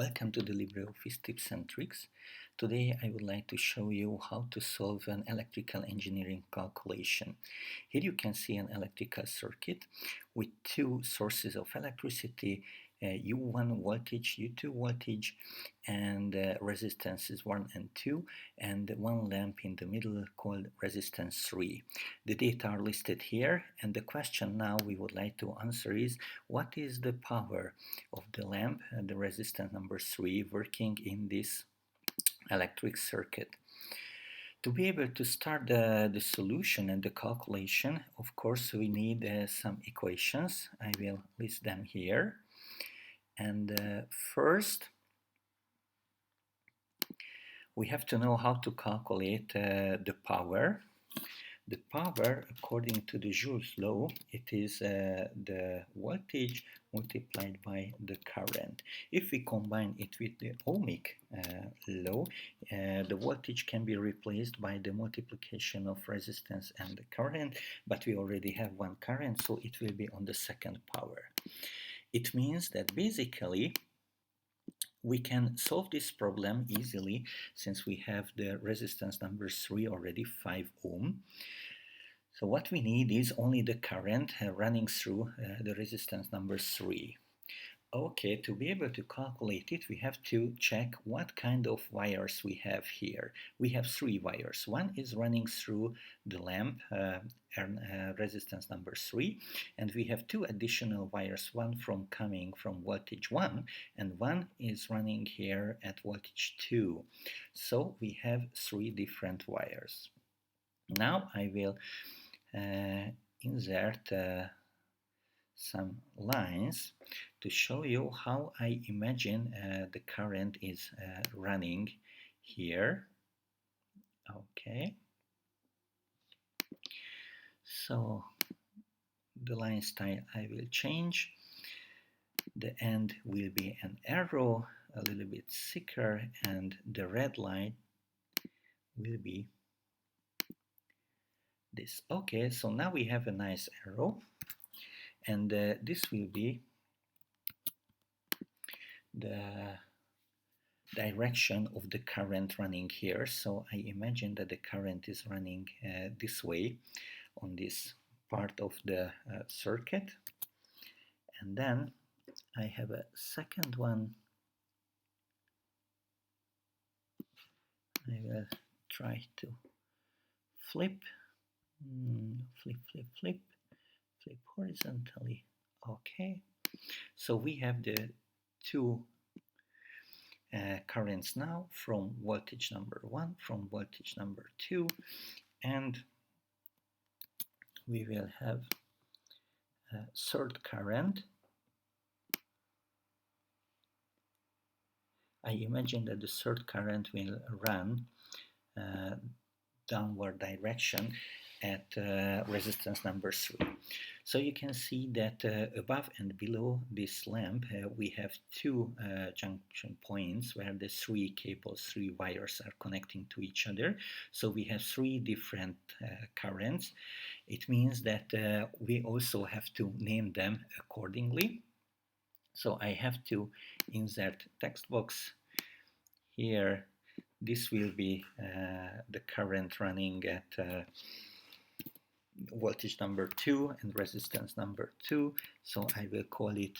Welcome to the LibreOffice tips and tricks. Today I would like to show you how to solve an electrical engineering calculation. Here you can see an electrical circuit with two sources of electricity, U1 voltage, U2 voltage, and resistances 1 and 2, and one lamp in the middle called resistance 3. The data are listed here, and the question now we would like to answer is, what is the power of the lamp and the resistance number 3 working in this electric circuit? To be able to start the solution and the calculation, of course, we need some equations. I will list them here. And first, we have to know how to calculate the power. The power, according to the Joule's law, it is the voltage multiplied by the current. If we combine it with the ohmic law, the voltage can be replaced by the multiplication of resistance and the current, but we already have one current, so it will be on the second power. It means that basically we can solve this problem easily since we have the resistance number 3 already, 5 ohm. So what we need is only the current running through the resistance number 3. Okay, to be able to calculate it, we have to check what kind of wires we have here. We have 3 wires. One is running through the lamp, resistance number 3, and we have 2 additional wires, one coming from voltage 1, and one is running here at voltage 2. So we have 3 different wires. Now I will insert some lines to show you how I imagine the current is running here. Okay, so the line style I will change. The end will be an arrow, a little bit thicker, and the red line will be this. Okay, so now we have a nice arrow, and this will be the direction of the current running here. So I imagine that the current is running this way on this part of the circuit, and then I have a second one. I will try to flip horizontally. Okay, so we have the 2 currents now from voltage number 1, from voltage number 2, and we will have a third current. I imagine that the third current will run downward direction at resistance number 3. So you can see that above and below this lamp we have 2 junction points where the 3 cables, 3 wires are connecting to each other. So we have 3 different currents. It means that we also have to name them accordingly. So I have to insert text box here. This will be the current running at voltage number 2 and resistance number 2. So I will call it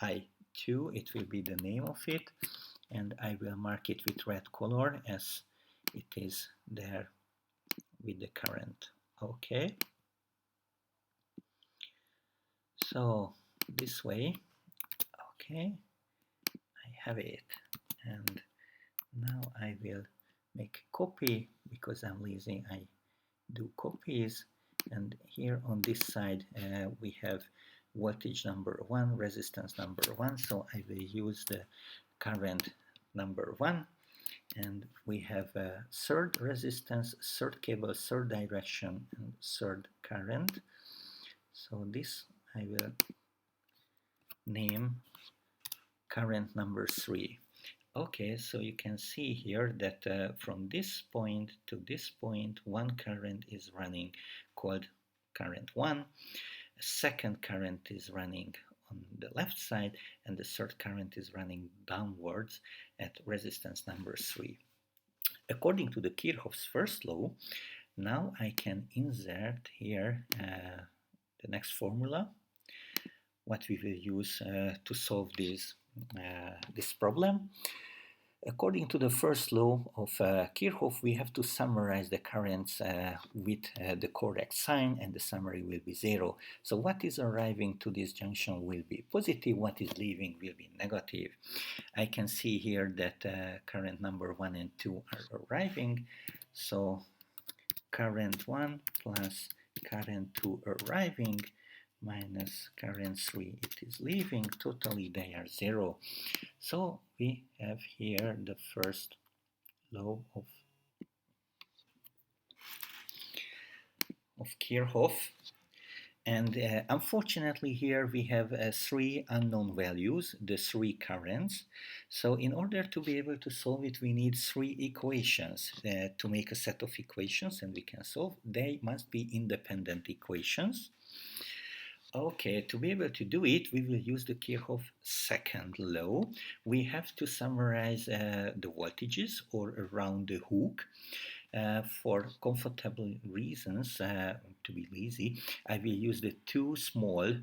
I2. It will be the name of it, and I will mark it with red color as it is there with the current. Okay. So this way, okay, I have it, and now I will make a copy because I'm lazy. I do copies, and here on this side we have voltage number 1, resistance number 1, so I will use the current number 1, and we have a third resistance, third cable, third direction, and third current. So this I will name current number 3. Okay, so you can see here that from this point to this point, one current is running called current 1. A second current is running on the left side, and the third current is running downwards at resistance number 3. According to the Kirchhoff's first law, now I can insert here the next formula, what we will use to solve this problem. According to the first law of Kirchhoff, we have to summarize the currents with the correct sign, and the summary will be 0. So what is arriving to this junction will be positive, what is leaving will be negative. I can see here that current number 1 and 2 are arriving, so current 1 plus current 2 arriving minus current 3 it is leaving, totally they are 0. So we have here the first law of Kirchhoff, and unfortunately here we have 3 unknown values, the 3 currents. So in order to be able to solve it, we need 3 equations to make a set of equations, and we can solve. They must be independent equations. Okay, to be able to do it, we will use the Kirchhoff second law. We have to summarize the voltages or around the hook. For comfortable reasons, to be lazy, I will use the 2 small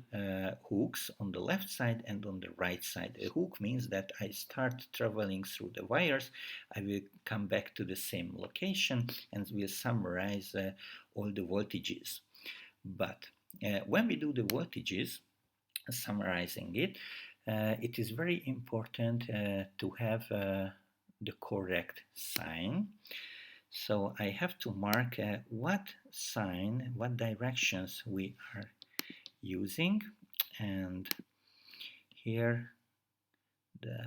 hooks on the left side and on the right side. A hook means that I start traveling through the wires, I will come back to the same location and will summarize all the voltages. But when we do the voltages, summarizing it, it is very important to have the correct sign. So I have to mark what sign, what directions we are using, and here the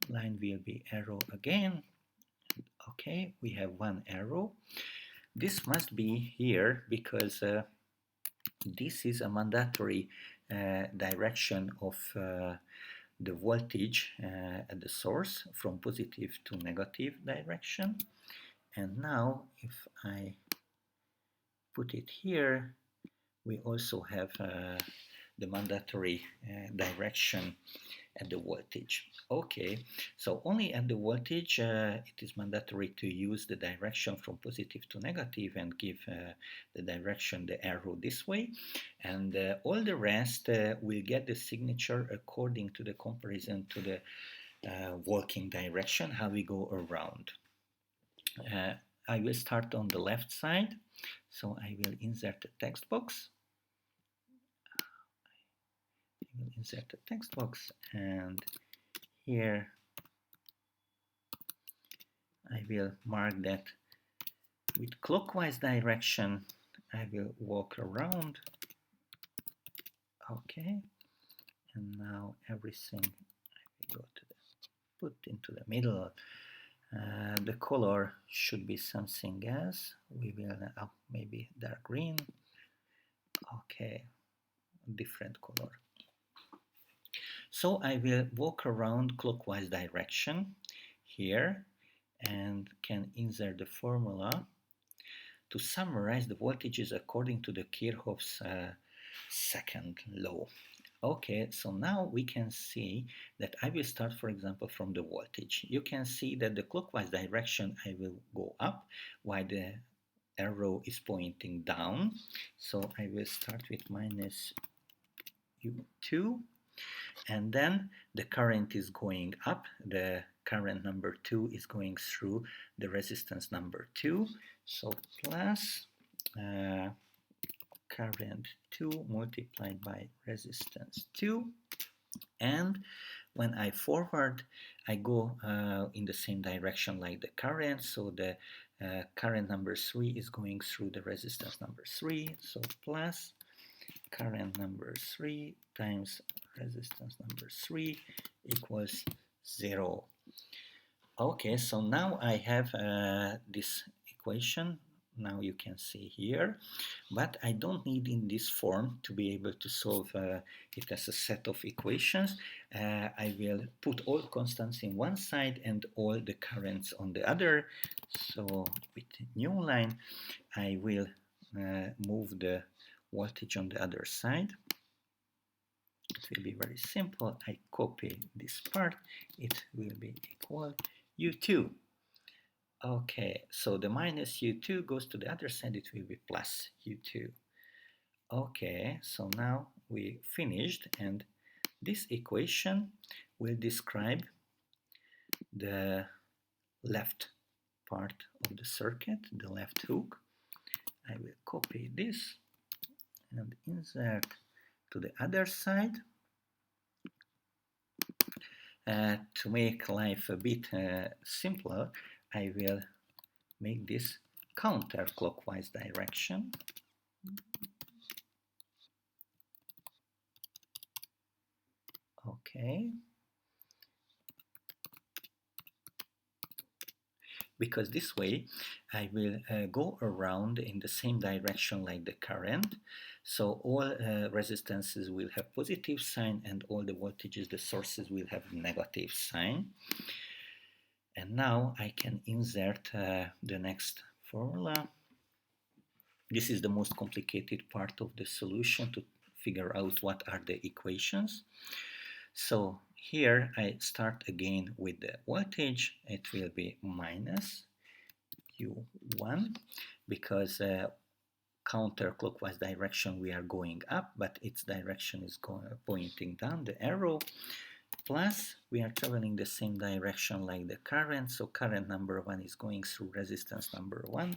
line will be arrow again. Okay, we have 1 arrow. This must be here because this is a mandatory direction of the voltage at the source from positive to negative direction. And now if I put it here, we also have the mandatory direction at the voltage. Okay, so only at the voltage it is mandatory to use the direction from positive to negative and give the direction, the arrow this way, and all the rest will get the signature according to the comparison to the walking direction, how we go around. I will start on the left side, so I will insert a text box. I will insert a text box, and here I will mark that with clockwise direction I will walk around. Okay, and now everything I will go to put into the middle. The color should be something else. We will maybe dark green. Okay, different color. So I will walk around clockwise direction here and can insert the formula to summarize the voltages according to the Kirchhoff's second law. Okay, so now we can see that I will start, for example, from the voltage. You can see that the clockwise direction I will go up while the arrow is pointing down. So I will start with minus U2, and then the current is going up. The current number 2 is going through the resistance number 2. So plus current 2 multiplied by resistance 2, and when I forward I go in the same direction like the current, so the current number 3 is going through the resistance number 3, so plus current number 3 times resistance number 3 equals 0. Okay, so now I have this equation. Now you can see here, but I don't need in this form to be able to solve it as a set of equations. I will put all constants in one side and all the currents on the other. So with new line I will move the voltage on the other side. It will be very simple. I copy this part. It will be equal U2. Okay, so the minus U2 goes to the other side. It will be plus U2. Okay, so now we finished, and this equation will describe the left part of the circuit, the left hook. I will copy this and insert to the other side. To make life a bit simpler, I will make this counterclockwise direction. Okay. Because this way I will go around in the same direction like the current. So all resistances will have positive sign, and all the voltages, the sources, will have negative sign. And now I can insert the next formula. This is the most complicated part of the solution, to figure out what are the equations. So here I start again with the voltage. It will be minus U1, because counterclockwise direction we are going up, but its direction is pointing down, the arrow, plus we are traveling the same direction like the current, so current number 1 is going through resistance number 1,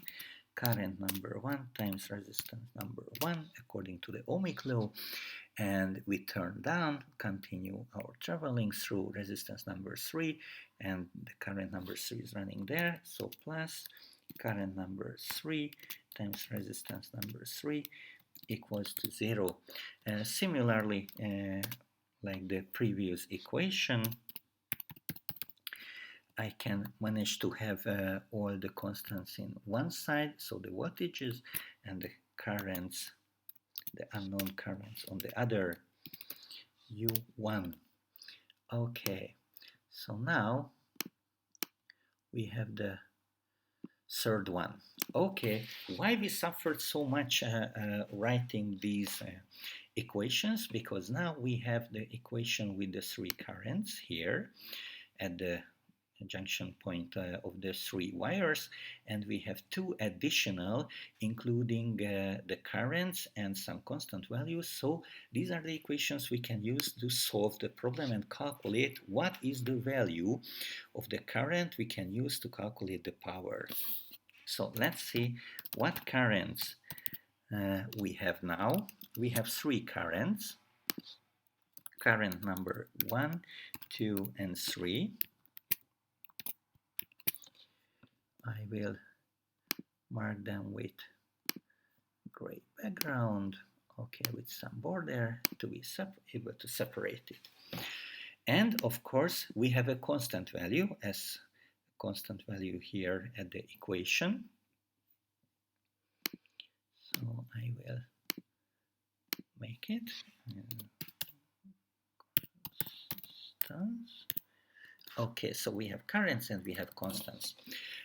current number 1 times resistance number 1 according to the ohmic law, and we turn down, continue our traveling through resistance number 3, and the current number 3 is running there, so plus current number 3 times resistance number 3 equals to 0. Similarly, like the previous equation, I can manage to have all the constants in one side, so the voltages, and the currents, the unknown currents on the other, U1. Okay, so now we have the third one. Okay, why we suffered so much writing these equations? Because now we have the equation with the 3 currents here at the junction point of the 3 wires, and we have 2 additional, including the currents and some constant values. So these are the equations we can use to solve the problem and calculate what is the value of the current we can use to calculate the power. So let's see what currents we have now. We have 3 currents, current number 1, 2, and 3. I will mark them with gray background, okay, with some border to be able to separate it. And of course we have a constant value, as constant value here at the equation. So I will make it constants. Okay, so we have currents and we have constants.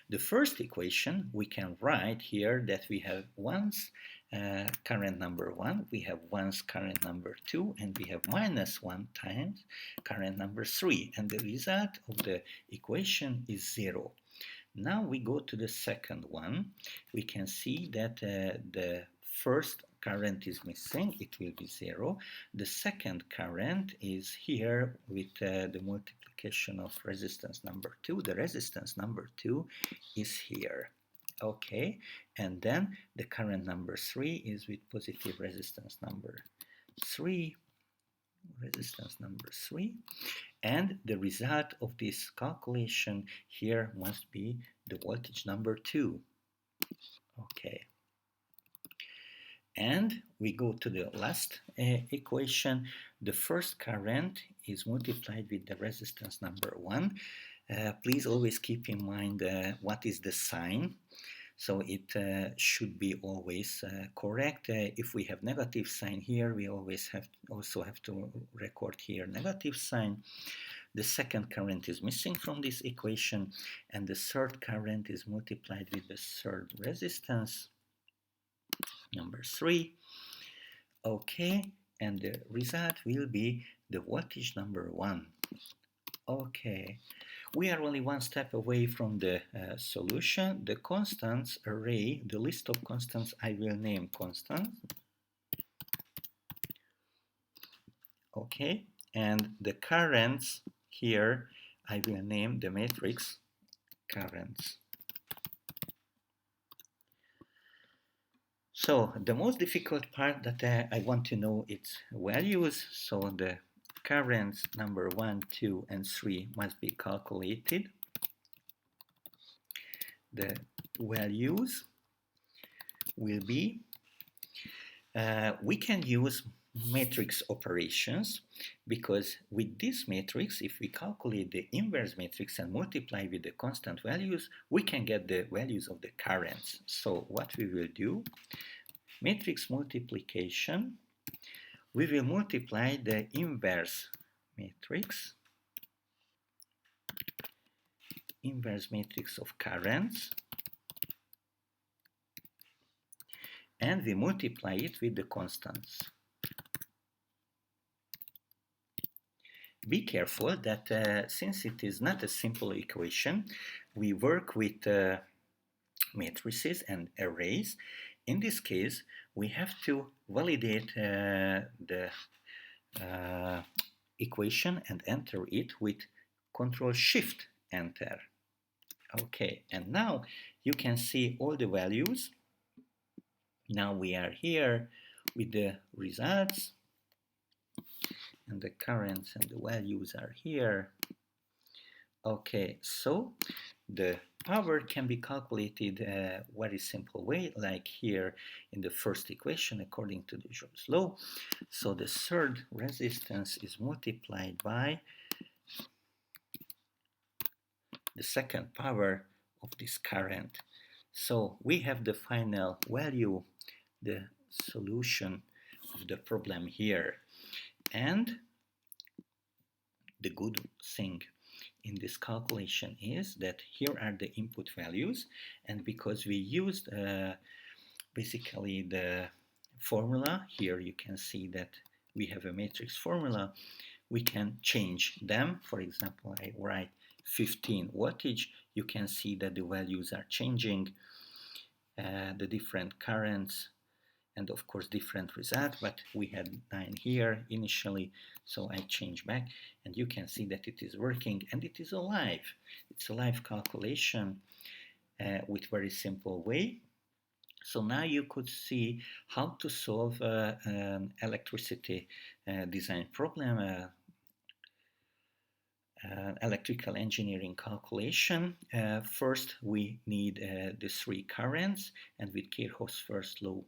The first equation we can write here that we have once current number 1, we have once current number 2, and we have minus 1 times current number 3, and the result of the equation is 0. Now we go to the second one. We can see that the first current is missing, it will be 0. The second current is here with the multiplication of resistance number 2. The resistance number 2 is here. Okay, and then the current number 3 is with positive resistance number 3, and the result of this calculation here must be the voltage number 2. Okay, and we go to the last equation. The first current is multiplied with the resistance number 1. Please always keep in mind what is the sign. So it should be always correct. If we have negative sign here, we always also have to record here negative sign. The second current is missing from this equation, and the third current is multiplied with the third resistance, number 3. Okay, and the result will be the voltage number 1. Okay, we are only one step away from the solution. The constants array, the list of constants I will name constants. Okay, and the currents here I will name the matrix currents. So the most difficult part that I want to know its values. So the currents number 1, 2, and 3 must be calculated. The values will be, we can use matrix operations, because with this matrix, if we calculate the inverse matrix and multiply with the constant values, we can get the values of the currents. So what we will do, matrix multiplication, we will multiply the inverse matrix of currents, and we multiply it with the constants. Be careful that since it is not a simple equation, we work with matrices and arrays. In this case, we have to validate the equation and enter it with Control-Shift-Enter. Okay, and now you can see all the values. Now we are here with the results, and the currents and the values are here. Okay, so the power can be calculated a very simple way, like here in the first equation according to the Joule's law. So the third resistance is multiplied by the second power of this current. So we have the final value, the solution of the problem here. And the good thing in this calculation is that here are the input values, and because we used basically the formula, here you can see that we have a matrix formula, we can change them. For example, I write 15 wattage, you can see that the values are changing, the different currents, and of course different result, but we had 9 here initially, so I change back, and you can see that it is working, and it is alive. It's a live calculation with very simple way. So now you could see how to solve an electricity design problem, electrical engineering calculation. First, we need the 3 currents, and with Kirchhoff's first law,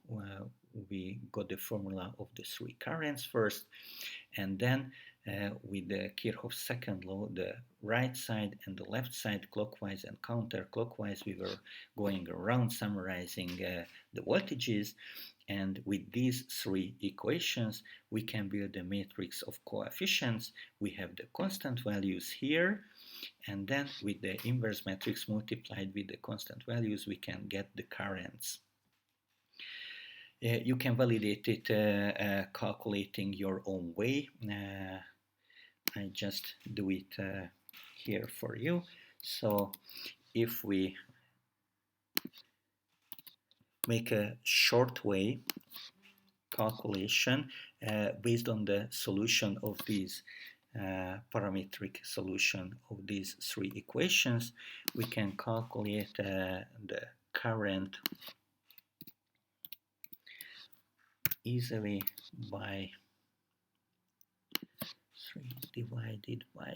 we got the formula of the 3 currents first, and then with the Kirchhoff's second law, the right side and the left side, clockwise and counterclockwise, we were going around summarizing the voltages. And with these 3 equations, we can build a matrix of coefficients. We have the constant values here, and then with the inverse matrix multiplied with the constant values, we can get the currents. You can validate it calculating your own way. I just do it here for you. So if we make a short way calculation based on the solution of these parametric solution of these 3 equations, we can calculate the current easily by 3 divided by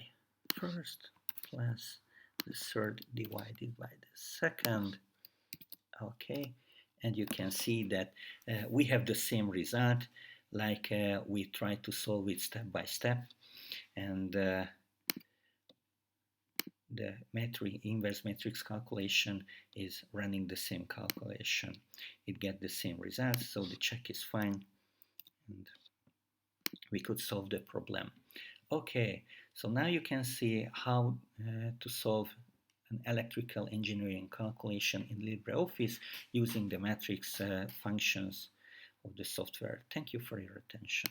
first plus the third divided by the second. Okay, and you can see that we have the same result, like we try to solve it step by step, and the inverse matrix calculation is running the same calculation. It gets the same results, so the check is fine, and we could solve the problem. Okay, so now you can see how to solve an electrical engineering calculation in LibreOffice using the matrix functions of the software. Thank you for your attention.